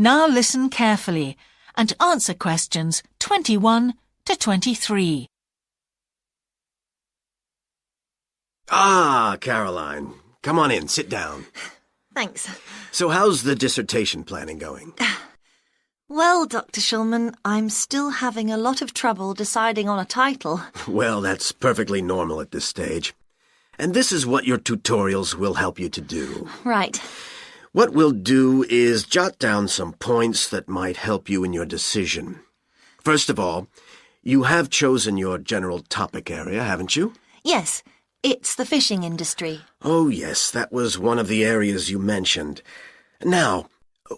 Now listen carefully and answer questions 21 to 23. Ah, Caroline. Come on in, sit down. Thanks. So how's the dissertation planning going? Well, Dr. Shulman, I'm still having a lot of trouble deciding on a title. Well, that's perfectly normal at this stage. And this is what your tutorials will help you to do. Right. What we'll do is jot down some points that might help you in your decision. First of all, you have chosen your general topic area, haven't you? Yes, it's the fishing industry. Oh, yes, that was one of the areas you mentioned. Now,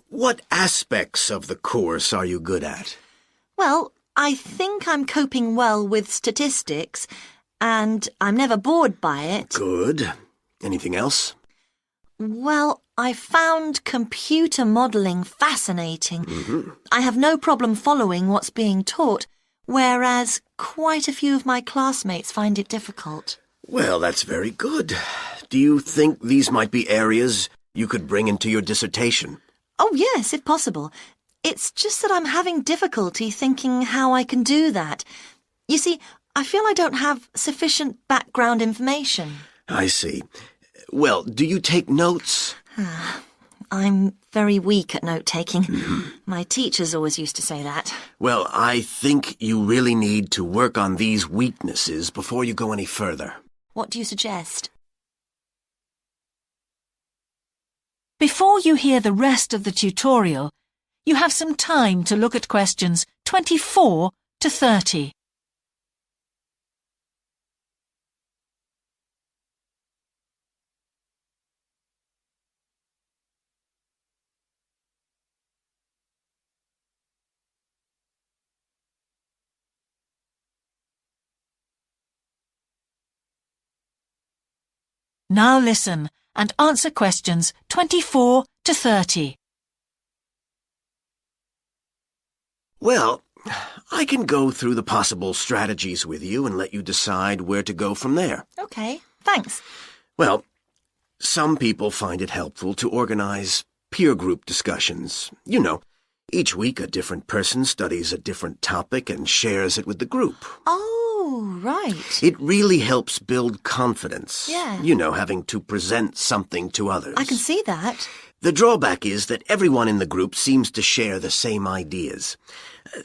what aspects of the course are you good at? Well, I think I'm coping well with statistics, and I'm never bored by it. Good. Anything else? Well, I found computer modelling fascinating. I have no problem following what's being taught, whereas quite a few of my classmates find it difficult. Well, that's very good. Do you think these might be areas you could bring into your dissertation? Oh, yes, if possible. It's just that I'm having difficulty thinking how I can do that. You see, I feel I don't have sufficient background information. I see. Well, do you take notes? I'm very weak at note-taking. My teachers always used to say that. Well, I think you really need to work on these weaknesses before you go any further. What do you suggest? Before you hear the rest of the tutorial, you have some time to look at questions 24 to 30. Now listen and answer questions 24 to 30. Well, I can go through the possible strategies with you and let you decide where to go from there. Okay, thanks. Well, some people find it helpful to organize peer group discussions. You know, each week a different person studies a different topic and shares it with the group. Oh, right. It really helps build confidence. Yeah. You know, having to present something to others. I can see that. The drawback is that everyone in the group seems to share the same ideas.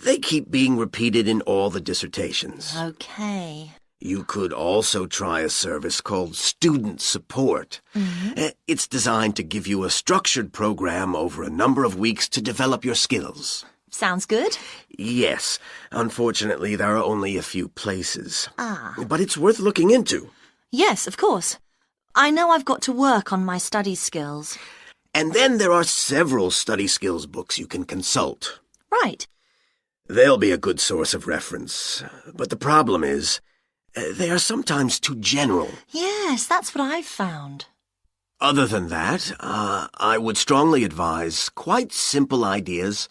They keep being repeated in all the dissertations. Okay. You could also try a service called Student Support. It's designed to give you a structured program over a number of weeks to develop your skills. Sounds good. Yes. Unfortunately, there are only a few places. Ah. But it's worth looking into. Yes, of course. I know I've got to work on my study skills. And then there are several study skills books you can consult. Right. They'll be a good source of reference. But the problem is, they are sometimes too general. Yes, that's what I've found. Other than that, I would strongly advise quite simple ideas,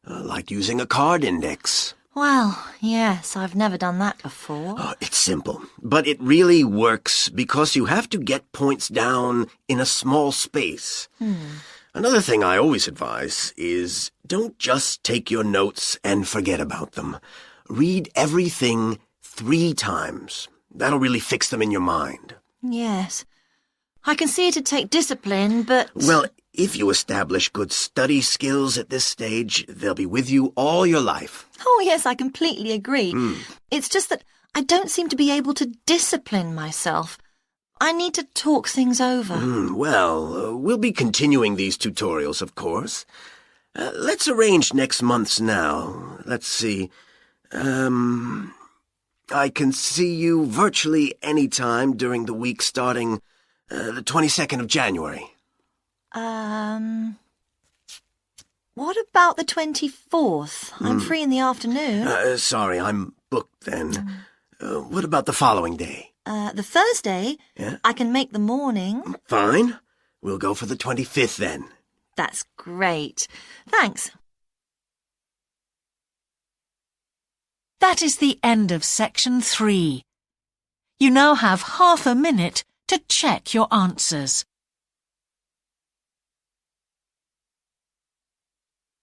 like using a card index. Well, yes, I've never done that before. It's simple, but it really works because you have to get points down in a small space. Another thing I always advise is don't just take your notes and forget about them. Read everything 3 times. That'll really fix them in your mind. Yes. I can see it'd take discipline, but... Well, if you establish good study skills at this stage, they'll be with you all your life. Oh, yes, I completely agree. It's just that I don't seem to be able to discipline myself. I need to talk things over. We'll be continuing these tutorials, of course. Let's arrange next month's now. Let's see. I can see you virtually any time during the week starting the 22nd of January. What about the 24th? I'm free in the afternoon. Sorry, I'm booked then. What about the following day? The Thursday? Yeah? I can make the morning. Fine. We'll go for the 25th then. That's great. Thanks. That is the end of section 3. You now have half a minute to check your answers.